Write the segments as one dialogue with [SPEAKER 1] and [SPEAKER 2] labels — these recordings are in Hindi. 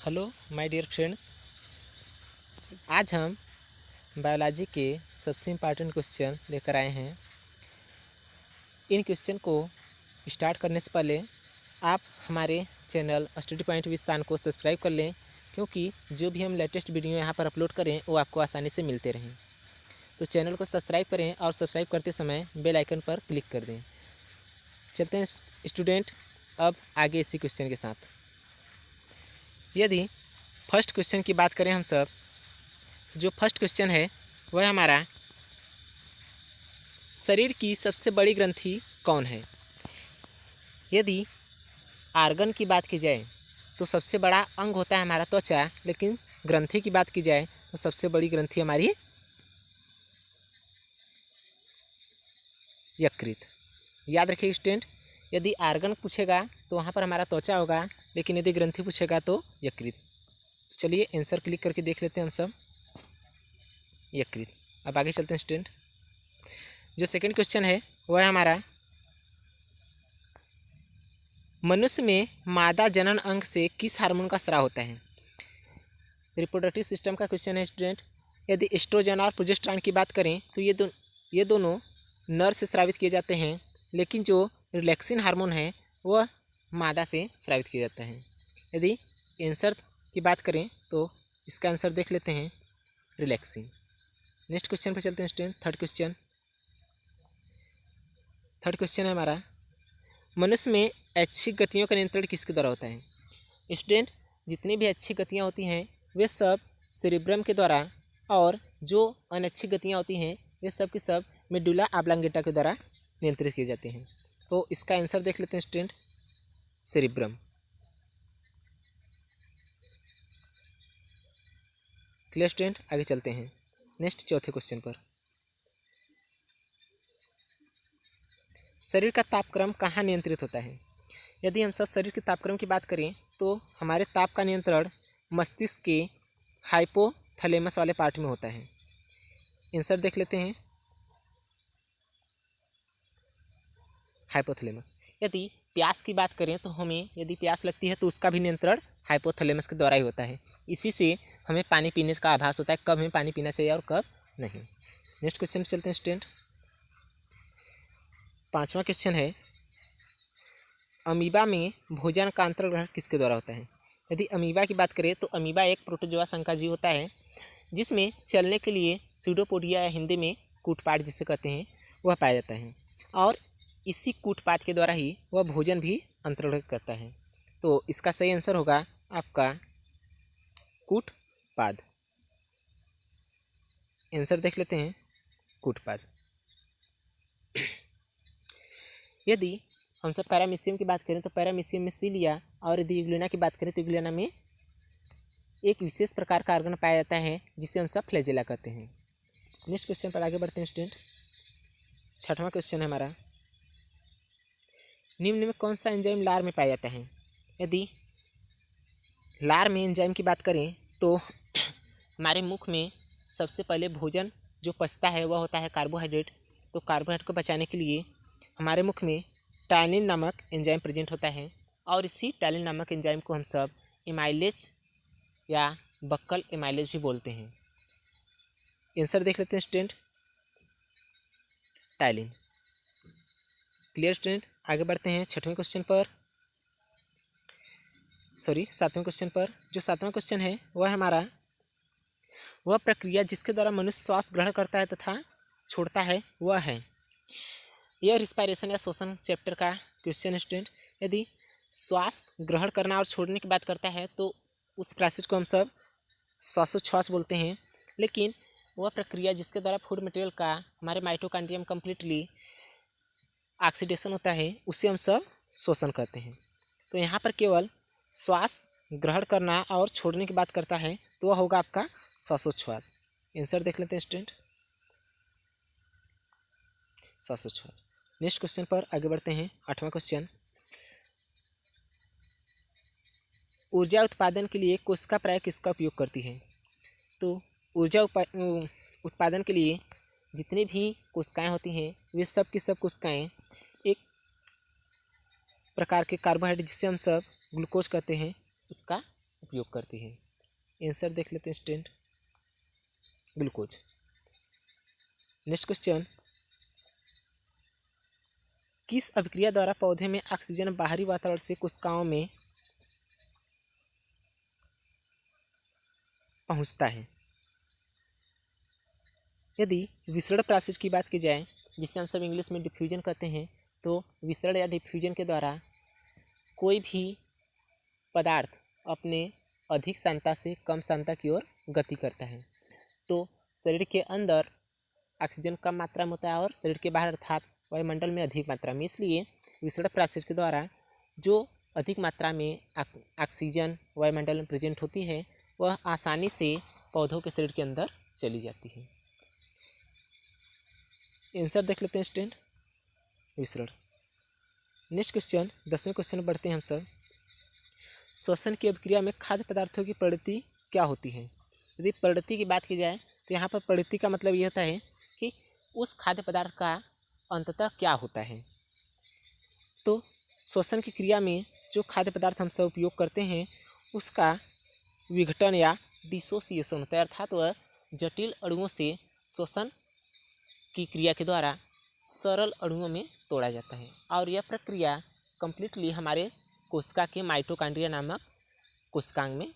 [SPEAKER 1] Hello my dear friends. आज हम बायोलॉजी के सबसे इम्पॉर्टेंट क्वेश्चन लेकर आए हैं। इन क्वेश्चन को स्टार्ट करने से पहले आप हमारे चैनल स्टडी पॉइंट विद शान को सब्सक्राइब कर लें, क्योंकि जो भी हम लेटेस्ट वीडियो यहाँ पर अपलोड करें वो आपको आसानी से मिलते रहें। तो चैनल को सब्सक्राइब करें और सब्सक्राइब करते समय बेल आइकन पर क्लिक कर दें। चलते हैं स्टूडेंट अब आगे इसी क्वेश्चन के साथ। यदि फर्स्ट क्वेश्चन की बात करें हम सब, जो फर्स्ट क्वेश्चन है वह हमारा शरीर की सबसे बड़ी ग्रंथि कौन है। यदि आर्गन की बात की जाए तो सबसे बड़ा अंग होता है हमारा त्वचा, लेकिन ग्रंथि की बात की जाए तो सबसे बड़ी ग्रंथि हमारी यकृत। याद रखिए स्टूडेंट, यदि आर्गन पूछेगा तो वहाँ पर हमारा त्वचा होगा, लेकिन यदि ग्रंथि पूछेगा तो यकृत। तो चलिए आंसर क्लिक करके देख लेते हैं हम सब, यकृत। अब आगे चलते हैं स्टूडेंट। जो सेकंड क्वेश्चन है वह है हमारा, मनुष्य में मादा जनन अंग से किस हार्मोन का स्राव होता है। रिप्रोडक्टिव सिस्टम का क्वेश्चन है स्टूडेंट। यदि एस्ट्रोजन और प्रोजेस्टेरॉन की बात करें तो ये दोनों नर से स्रावित किए जाते हैं, लेकिन जो रिलैक्सिन हार्मोन है वह मादा से स्रावित किया जाता है। यदि आंसर की बात करें तो इसका आंसर देख लेते हैं, रिलैक्सिन। नेक्स्ट क्वेश्चन पर चलते हैं स्टूडेंट। थर्ड क्वेश्चन है हमारा, मनुष्य में ऐच्छिक गतियों का नियंत्रण किसके द्वारा होता है। स्टूडेंट, जितनी भी अच्छी गतियाँ होती हैं वे सब सेरिब्रम के द्वारा, और जो अनैच्छिक गतियाँ होती हैं वे सब की सब मेडुला ऑब्लांगेटा के द्वारा नियंत्रित किए जाते हैं। तो इसका आंसर देख लेते हैं स्टूडेंट, सेरिब्रम। क्लियर स्टूडेंट, आगे चलते हैं नेक्स्ट चौथे क्वेश्चन पर। शरीर का तापक्रम कहाँ नियंत्रित होता है। यदि हम सब शरीर के तापक्रम की बात करें तो हमारे ताप का नियंत्रण मस्तिष्क के हाइपोथैलेमस वाले पार्ट में होता है। आंसर देख लेते हैं, हाइपोथैलेमस। यदि प्यास की बात करें तो हमें यदि प्यास लगती है तो उसका भी नियंत्रण हाइपोथैलेमस के द्वारा ही होता है। इसी से हमें पानी पीने का आभास होता है, कब हमें पानी पीना चाहिए और कब नहीं। नेक्स्ट क्वेश्चन चलते हैं स्टूडेंट। पांचवा क्वेश्चन है, अमीबा में भोजन का अंतर्ग्रहण किसके द्वारा होता है। यदि अमीबा की बात करें तो अमीबा एक प्रोटोजोआ संघ का जीव होता है, जिसमें चलने के लिए सूडोपोडिया या हिंदी में कूटपाट जिसे कहते हैं वह पाया जाता है, और इसी कूटपाट के द्वारा ही वह भोजन भी अंतर्ग्रहण करता है। तो इसका सही आंसर होगा आपका कूटपाद। आंसर देख लेते हैं, कूटपाद। यदि हम सब पैरामीशियम की बात करें तो पैरामीशियम में सीलिया, और यदि यूग्लिना की बात करें तो यूग्लिना में एक विशेष प्रकार का आर्गन पाया जाता है जिसे हम सब फ्लैजेला कहते हैं। नेक्स्ट क्वेश्चन पर आगे बढ़ते हैं स्टूडेंट। छठवां क्वेश्चन है हमारा, निम्न में कौन सा एंजाइम लार में पाया जाता है। यदि लार में एंजाइम की बात करें तो हमारे मुख में सबसे पहले भोजन जो पचता है वह होता है कार्बोहाइड्रेट। तो कार्बोहाइड्रेट को बचाने के लिए हमारे मुख में टाइलिन नामक एंजाइम प्रेजेंट होता है, और इसी टाइलिन नामक एंजाइम को हम सब एमाइलेज या बक्कल एमाइलेज भी बोलते हैं। आंसर देख लेते हैं स्टूडेंट, टाइलिन। क्लियर स्टूडेंट, आगे बढ़ते हैं सातवें क्वेश्चन पर। जो सातवां क्वेश्चन है वह हमारा, वह प्रक्रिया जिसके द्वारा मनुष्य श्वास ग्रहण करता है तथा छोड़ता है वह है। यह रिस्पायरेशन या श्वसन चैप्टर का क्वेश्चन है स्टूडेंट। यदि श्वास ग्रहण करना और छोड़ने की बात करता है तो उस प्रोसेस को हम सब श्वासोच्छ्वास बोलते हैं, लेकिन वह प्रक्रिया जिसके द्वारा फूड मटेरियल का हमारे माइटोकॉन्ड्रियम कम्प्लीटली ऑक्सीडेशन होता है उसे हम सब श्वसन कहते हैं। तो यहाँ पर केवल श्वास ग्रहण करना और छोड़ने की बात करता है तो वह होगा आपका श्वासोच्छ्वास। आंसर देख लेते हैं स्टूडेंट, श्वासोच्छ्वास। नेक्स्ट क्वेश्चन पर आगे बढ़ते हैं। आठवां क्वेश्चन, ऊर्जा उत्पादन के लिए कोशिका प्राय किसका उपयोग करती है। तो ऊर्जा उत्पादन के लिए जितनी भी कोशिकाएं होती हैं वे सब की सब कोशिकाएं एक प्रकार के कार्बोहाइड्रेट जिसे हम सब ग्लूकोज कहते हैं उसका उपयोग करती है। आंसर देख लेते हैं स्टूडेंट, ग्लूकोज। नेक्स्ट क्वेश्चन, किस अभिक्रिया द्वारा पौधे में ऑक्सीजन बाहरी वातावरण से कोशिकाओं में पहुंचता है? यदि विसरण प्रोसेस की बात की जाए, जिसे हम सब इंग्लिश में डिफ्यूजन कहते हैं, तो विसरण या डिफ्यूजन के द्वारा कोई भी पदार्थ अपने अधिक सांद्रता से कम सांद्रता की ओर गति करता है। तो शरीर के अंदर ऑक्सीजन कम मात्रा में होता है और शरीर के बाहर अर्थात वायुमंडल में अधिक मात्रा में। इसलिए विसरण प्रोसेस के द्वारा जो अधिक मात्रा में ऑक्सीजन वायुमंडल में प्रेजेंट होती है वह आसानी से पौधों के शरीर के अंदर चली जाती है। आंसर देख लेते हैं स्टूडेंट, विसरण। नेक्स्ट क्वेश्चन, 10वें क्वेश्चन में बढ़ते हैं हम सब। श्वसन की अभिक्रिया में खाद्य पदार्थों की परिणति क्या होती है? यदि परिणति की बात की जाए तो यहाँ पर परिणति का मतलब ये होता है कि उस खाद्य पदार्थ का अंततः क्या होता है। तो श्वसन की क्रिया में जो खाद्य पदार्थ हम सब उपयोग करते हैं उसका विघटन या डिसोसिएशन होता है, अर्थात वह जटिल अणुओं से श्वसन की क्रिया के द्वारा सरल अणुओं में तोड़ा जाता है और यह प्रक्रिया कंप्लीटली हमारे कोशिका के माइटोकॉन्ड्रिया नामक कोशिकांग में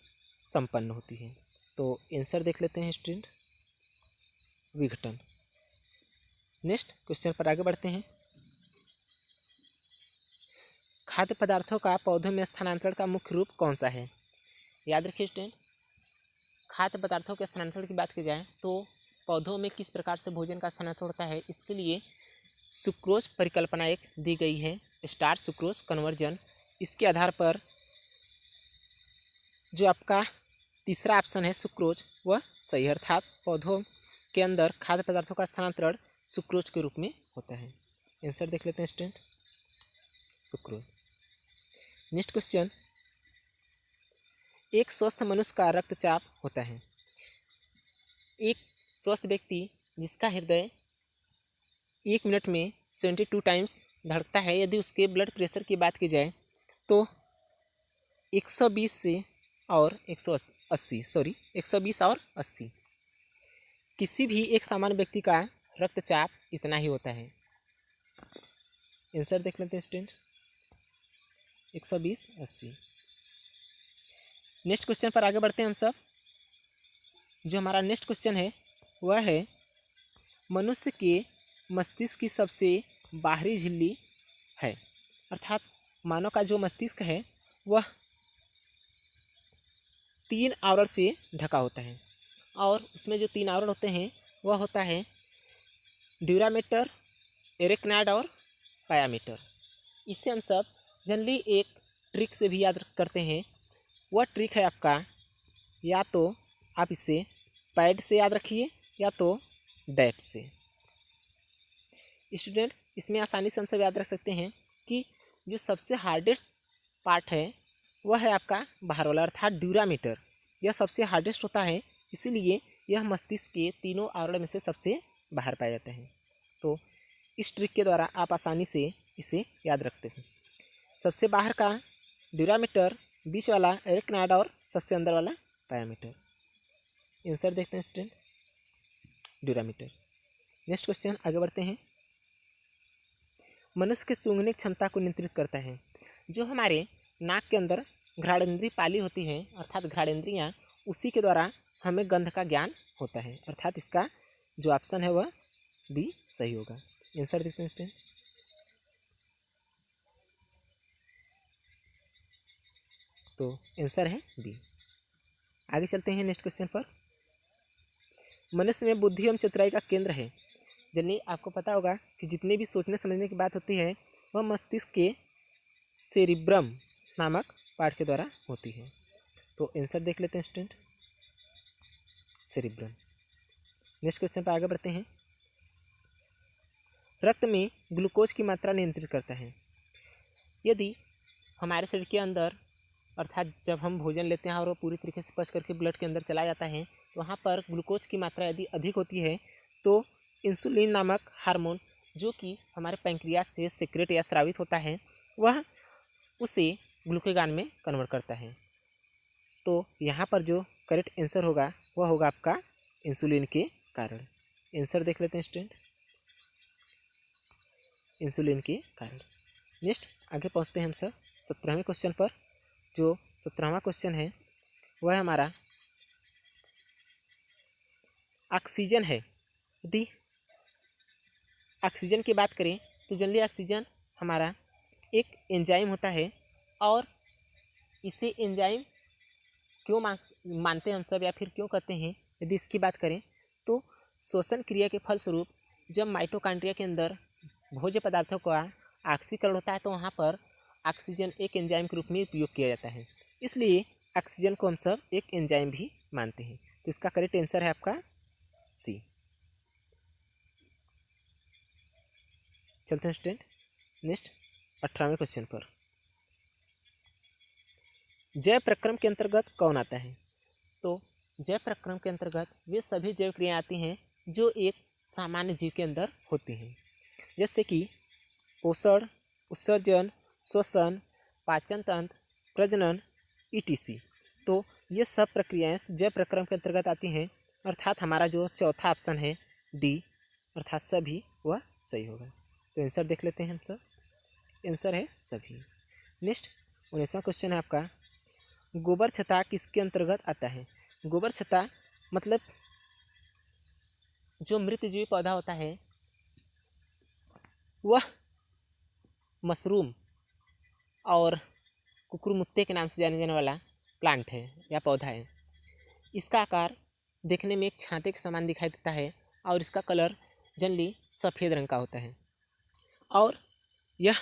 [SPEAKER 1] संपन्न होती है। तो आंसर देख लेते हैं स्टूडेंट, विघटन। नेक्स्ट क्वेश्चन पर आगे बढ़ते हैं। खाद्य पदार्थों का पौधों में स्थानांतरण का मुख्य रूप कौन सा है? याद रखिए स्टूडेंट, खाद्य पदार्थों के स्थानांतरण की बात की जाए तो पौधों में किस प्रकार से भोजन का स्थानांतरण होता है, इसके लिए सुक्रोज परिकल्पना एक दी गई है, स्टार्च सुक्रोज कन्वर्जन। इसके आधार पर जो आपका तीसरा ऑप्शन है सुक्रोज वह सही है, अर्थात पौधों के अंदर खाद्य पदार्थों का स्थानांतरण सुक्रोज के रूप में होता है। आंसर देख लेते हैं स्टूडेंट, सुक्रोज। नेक्स्ट क्वेश्चन, एक स्वस्थ मनुष्य का रक्तचाप होता है। एक स्वस्थ व्यक्ति जिसका हृदय 1 मिनट में 72 टाइम्स धड़कता है, यदि उसके ब्लड प्रेशर की बात की जाए तो 120 से और 120 और 80। किसी भी एक सामान्य व्यक्ति का रक्तचाप इतना ही होता है। आंसर देख लेते हैं स्टूडेंट, 120/80। नेक्स्ट क्वेश्चन पर आगे बढ़ते हैं हम सब। जो हमारा नेक्स्ट क्वेश्चन है वह है, मनुष्य के मस्तिष्क की सबसे बाहरी झिल्ली है, अर्थात मानव का जो मस्तिष्क है वह 3 आवरण से ढका होता है और उसमें जो 3 आवरण होते हैं वह होता है ड्यूरामेटर, एरेक्नाइड और पायामीटर। इसे हम सब जनरली एक ट्रिक से भी याद करते हैं। वह ट्रिक है आपका, या तो आप इसे पैड से याद रखिए या तो डेट से। स्टूडेंट, इसमें आसानी से हम सब याद रख सकते हैं कि जो सबसे हार्डेस्ट पार्ट है वह है आपका बाहर वाला, अर्थात ड्यूरामीटर। यह सबसे हार्डेस्ट होता है, इसीलिए यह मस्तिष्क के तीनों आवरण में से सबसे बाहर पाया जाता है। तो इस ट्रिक के द्वारा आप आसानी से इसे याद रखते हैं। सबसे बाहर का ड्यूरामीटर, बीच वाला एरेक्नाइड और सबसे अंदर वाला पायामीटर। आंसर देखते हैं स्टूडेंट, ड्यूरामीटर। नेक्स्ट क्वेश्चन आगे बढ़ते हैं। मनुष्य के सूंघने की क्षमता को नियंत्रित करता है। जो हमारे नाक के अंदर घ्राणेंद्रिय पाली होती है, अर्थात घ्राणेंद्रियाँ, उसी के द्वारा हमें गंध का ज्ञान होता है, अर्थात इसका जो ऑप्शन है वह बी सही होगा। आंसर देखते हैं, तो आंसर है बी। आगे चलते हैं नेक्स्ट क्वेश्चन पर। मनुष्य में बुद्धि एवं चतुराई का केंद्र है। जनरली आपको पता होगा कि जितने भी सोचने समझने की बात होती है वह मस्तिष्क के सेरिब्रम नामक पार्ट के द्वारा होती है। तो आंसर देख लेते हैं स्टूडेंट, सेरिब्रम। नेक्स्ट क्वेश्चन पर आगे बढ़ते हैं। रक्त में ग्लूकोज की मात्रा नियंत्रित करता है। यदि हमारे शरीर के अंदर, अर्थात जब हम भोजन लेते हैं और वो पूरी तरीके से पच करके ब्लड के अंदर चला जाता है, तो वहाँ पर ग्लूकोज की मात्रा यदि अधिक होती है तो इंसुलिन नामक हार्मोन, जो कि हमारे पैंक्रियास से सिक्रेट या स्रावित होता है, वह उसे ग्लूकेगान में कन्वर्ट करता है। तो यहाँ पर जो करेक्ट आंसर होगा वह होगा आपका इंसुलिन के कारण। आंसर देख लेते हैं स्टूडेंट, इंसुलिन के कारण। नेक्स्ट आगे पहुँचते हैं हम सब 17वें क्वेश्चन पर। जो 17वां क्वेश्चन है वह हमारा ऑक्सीजन है। यदि ऑक्सीजन की बात करें तो जनरली ऑक्सीजन हमारा एक एंजाइम होता है, और इसे एंजाइम क्यों मानते हैं हम सब, या फिर क्यों कहते हैं, यदि इसकी बात करें तो श्वसन क्रिया के फलस्वरूप जब माइटोकॉन्ड्रिया के अंदर भोज्य पदार्थों का ऑक्सीकरण होता है तो वहाँ पर ऑक्सीजन एक एंजाइम के रूप में उपयोग किया जाता है, इसलिए ऑक्सीजन को हम सब एक एंजाइम भी मानते हैं। तो इसका करेक्ट आंसर है आपका सी। चलते हैं स्टूडेंट नेक्स्ट 18वें क्वेश्चन पर। जैव प्रक्रम के अंतर्गत कौन आता है? तो जैव प्रक्रम के अंतर्गत वे सभी जैव क्रियाएं आती हैं जो एक सामान्य जीव के अंदर होती हैं, जैसे कि पोषण, उत्सर्जन, श्वसन, पाचन तंत्र, प्रजनन etc। तो ये सब प्रक्रियाएं जैव प्रक्रम के अंतर्गत आती हैं, अर्थात हमारा जो चौथा ऑप्शन है डी अर्थात सभी वह सही होगा। तो आंसर देख लेते हैं हम सब, आंसर है सभी। नेक्स्ट 19वां क्वेश्चन है आपका, गोबर छत्ता किसके अंतर्गत आता है? गोबर छत्ता मतलब जो मृतजीवी पौधा होता है वह मशरूम और कुकुरमुत्ते के नाम से जाने जाने वाला प्लांट है या पौधा है। इसका आकार देखने में एक छाते के समान दिखाई देता है और इसका कलर जनरली सफ़ेद रंग का होता है, और यह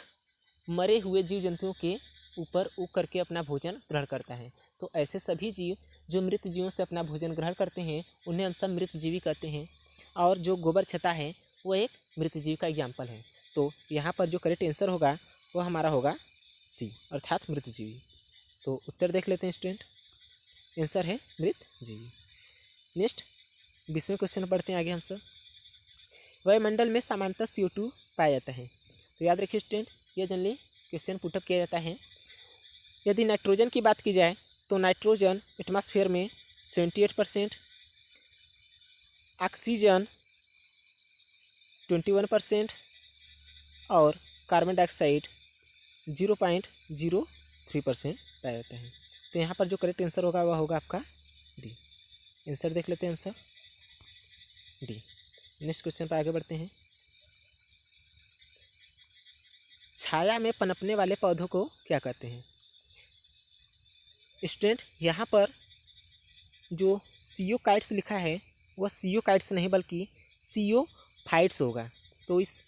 [SPEAKER 1] मरे हुए जीव जंतुओं के ऊपर उग करके अपना भोजन ग्रहण करता है। तो ऐसे सभी जीव जो मृत जीवों से अपना भोजन ग्रहण करते हैं उन्हें हम सब मृतजीवी कहते हैं, और जो गोबर छत्ता है वो एक मृतजीव का एग्जाम्पल है। तो यहाँ पर जो करेक्ट आंसर होगा वह हमारा होगा सी अर्थात मृतजीवी। तो उत्तर देख लेते हैं स्टूडेंट, आंसर है मृतजीवी। नेक्स्ट 20वें क्वेश्चन पढ़ते हैं आगे हम सब। वायुमंडल में सामान्यतः CO2 पाया जाता है। तो याद रखिए स्टूडेंट, यह जनरली क्वेश्चन पुटअप किया जाता है। यदि नाइट्रोजन की बात की जाए तो नाइट्रोजन एटमॉस्फेयर में 78%, ऑक्सीजन 21% और कार्बन डाइऑक्साइड 0.03% पाया जाता है। तो यहाँ पर जो करेक्ट आंसर होगा वह होगा आपका डी। आंसर देख लेते हैं हम सब, डी। नेक्स्ट क्वेश्चन पर आगे बढ़ते हैं। छाया में पनपने वाले पौधों को क्या कहते हैं? स्टूडेंट यहाँ पर जो सियोकाइट्स लिखा है वह सियोकाइट्स नहीं बल्कि सियोफाइट्स होगा। तो इस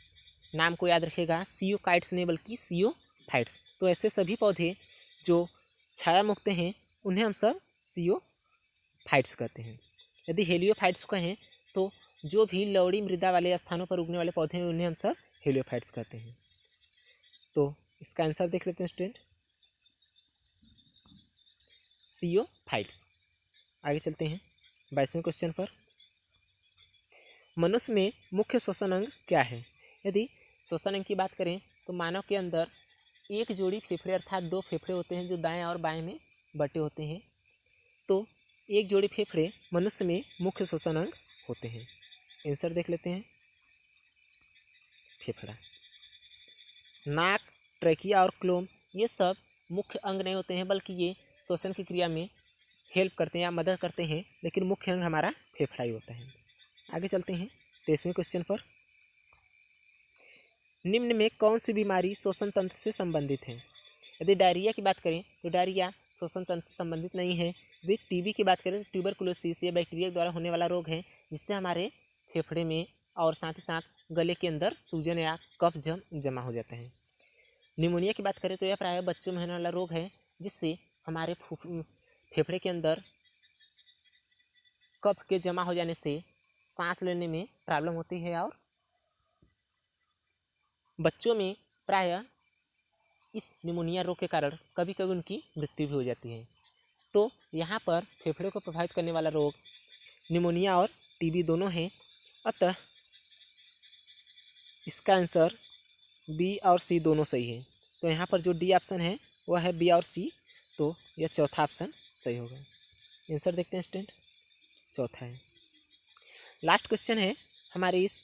[SPEAKER 1] नाम को याद रखिएगा, सियोकाइट्स नहीं बल्कि सियोफाइट्स। तो ऐसे सभी पौधे जो छाया मुक्त हैं उन्हें हम सब सियोफाइट्स कहते हैं। यदि हेलियोफाइट्स कहें तो जो भी लवड़ी मृदा वाले स्थानों पर उगने वाले पौधे हैं उन्हें हम सब हेलियोफाइट्स कहते हैं। तो इसका आंसर देख लेते हैं स्टूडेंट, सियोफाइट्स। आगे चलते हैं 22वें क्वेश्चन पर। मनुष्य में मुख्य श्वसन अंग क्या है? यदि श्वसन अंग की बात करें तो मानव के अंदर एक जोड़ी फेफड़े अर्थात 2 फेफड़े होते हैं जो दाएं और बाएं में बटे होते हैं। तो एक जोड़ी फेफड़े मनुष्य में मुख्य श्वसन अंग होते हैं। आंसर देख लेते हैं, फेफड़ा। नाक, ट्रैकिया और क्लोम ये सब मुख्य अंग नहीं होते हैं, बल्कि ये श्वसन की क्रिया में हेल्प करते हैं या मदद करते हैं, लेकिन मुख्य अंग हमारा फेफड़ा ही होता है। आगे चलते हैं 23वें क्वेश्चन पर। निम्न में कौन सी बीमारी श्वसन तंत्र से संबंधित है? यदि डायरिया की बात करें तो डायरिया श्वसन तंत्र से संबंधित नहीं है। यदि टीबी की बात करें तो ट्यूबरकुलोसिस ये बैक्टीरिया द्वारा होने वाला रोग है, जिससे हमारे फेफड़े में और साथ ही साथ गले के अंदर सूजन या कफ जमा हो जाता है। निमोनिया की बात करें तो यह प्रायः बच्चों में होने वाला रोग है, जिससे हमारे फेफड़े के अंदर कफ के जमा हो जाने से सांस लेने में प्रॉब्लम होती है, और बच्चों में प्रायः इस निमोनिया रोग के कारण कभी कभी उनकी मृत्यु भी हो जाती है। तो यहाँ पर फेफड़े को प्रभावित करने वाला रोग निमोनिया और टीबी दोनों हैं, अतः इसका आंसर बी और सी दोनों सही है। तो यहाँ पर जो डी ऑप्शन है वह है बी और सी, तो यह चौथा ऑप्शन सही होगा। आंसर देखते हैं स्टूडेंट, चौथा है। लास्ट क्वेश्चन है हमारे इस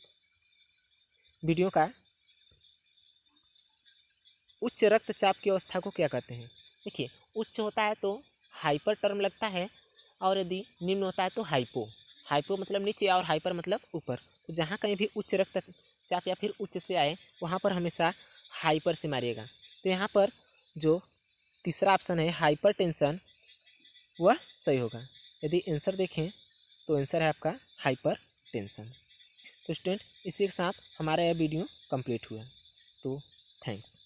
[SPEAKER 1] वीडियो का, उच्च रक्तचाप की अवस्था को क्या कहते हैं? देखिए, उच्च होता है तो हाइपर टर्म लगता है, और यदि निम्न होता है तो हाइपो। हाइपो मतलब नीचे और हाइपर मतलब ऊपर। तो जहाँ कहीं भी उच्च रक्तचाप या फिर उच्च से आए वहाँ पर हमेशा हाइपर से मारिएगा। तो यहाँ पर जो तीसरा ऑप्शन है हाइपर टेंशन, वह सही होगा। यदि आंसर देखें तो आंसर है आपका हाइपर टेंशन। तो स्टूडेंट, इसी के साथ हमारा यह वीडियो कंप्लीट हुआ। तो थैंक्स।